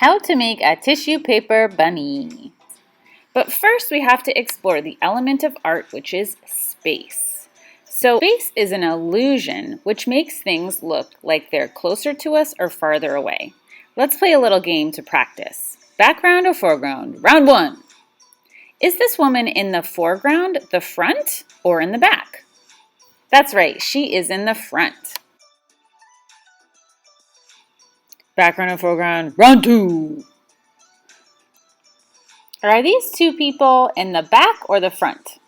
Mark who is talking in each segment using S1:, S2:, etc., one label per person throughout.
S1: How to make a tissue paper bunny. But first we have to explore the element of art, which is space. So space is an illusion which makes things look like they're closer to us or farther away. Let's play a little game to practice. Background or foreground? Round one. Is this woman in the foreground, the front, or in the back? That's right, she is in the front. Background or foreground? Round two. Are these two people in the back or the front?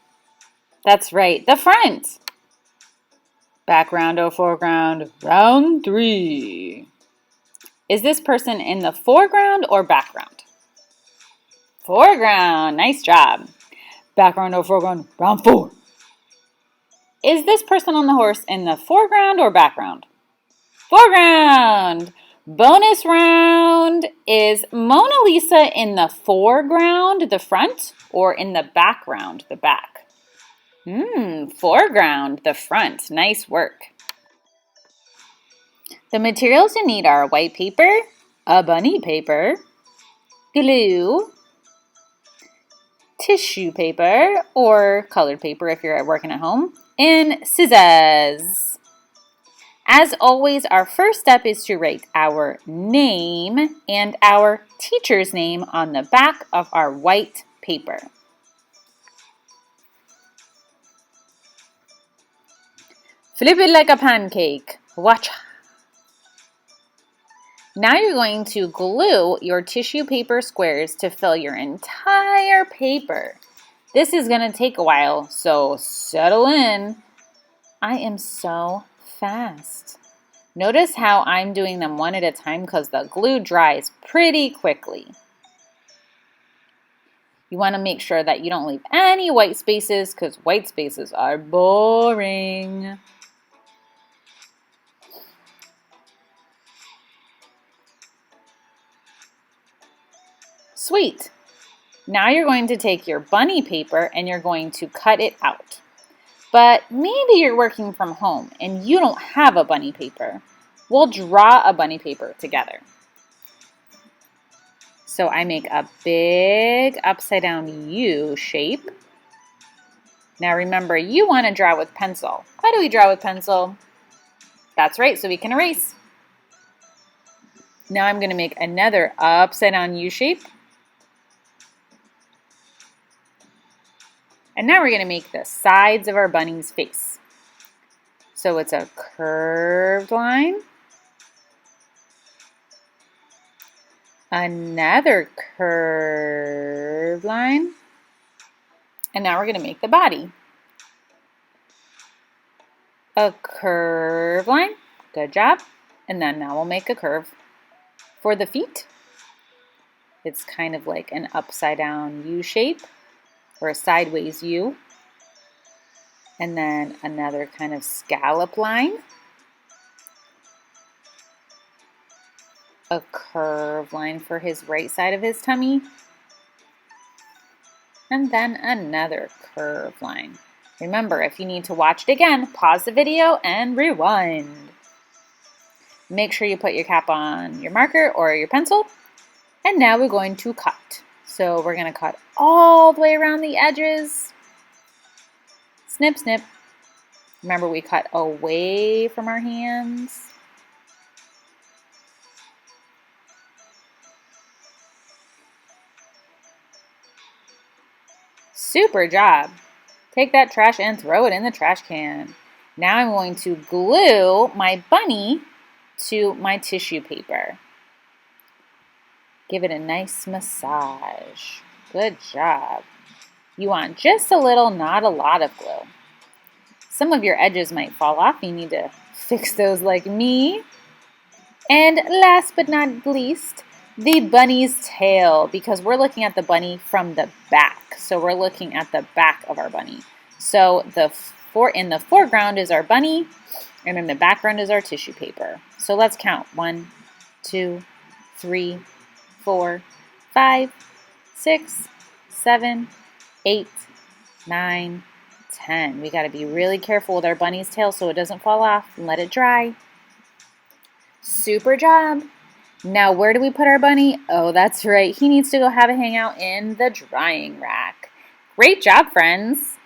S1: That's right, the front. Background or foreground? Round three. Is this person in the foreground or background? Foreground, nice job. Background or foreground? Round four. Is this person on the horse in the foreground or background? Foreground. Bonus round. Is Mona Lisa in the foreground, the front, or in the background, the back? Foreground, the front. Nice work. The materials you need are white paper, a bunny paper, glue, tissue paper or colored paper if you're working at home, and scissors. As always, our first step is to write our name and our teacher's name on the back of our white paper. Flip it like a pancake. Watch. Now you're going to glue your tissue paper squares to fill your entire paper. This is going to take a while, so settle in. I am so fast. Notice how I'm doing them one at a time because the glue dries pretty quickly. You want to make sure that you don't leave any white spaces because white spaces are boring. Sweet. Now you're going to take your bunny paper and you're going to cut it out. But maybe you're working from home and you don't have a bunny paper. We'll draw a bunny paper together. So I make a big upside down U shape. Now remember, you want to draw with pencil. How do we draw with pencil? That's right, so we can erase. Now I'm going to make another upside down U shape. And now we're going to make the sides of our bunny's face. So it's a curved line, another curved line, and now we're going to make the body. A curved line, good job. And then now we'll make a curve for the feet. It's kind of like an upside down U shape. Or a sideways U, and then another kind of scallop line, a curved line for his right side of his tummy, and then another curved line. Remember, if you need to watch it again, pause the video and rewind. Make sure you put your cap on your marker or your pencil, and now we're going to cut. So we're going to cut all the way around the edges. Snip, snip. Remember, we cut away from our hands. Super job. Take that trash and throw it in the trash can. Now I'm going to glue my bunny to my tissue paper. Give it a nice massage. Good job. You want just a little, not a lot of glue. Some of your edges might fall off. You need to fix those like me. And last but not least, the bunny's tail, because we're looking at the bunny from the back. So we're looking at the back of our bunny. So in the foreground is our bunny, and in the background is our tissue paper. So let's count. 1, 2, 3, 4, 5, 6, 7, 8, 9, 10. We got to be really careful with our bunny's tail so it doesn't fall off and let it dry. Super job. Now, where do we put our bunny? Oh, that's right. He needs to go have a hangout in the drying rack. Great job, friends.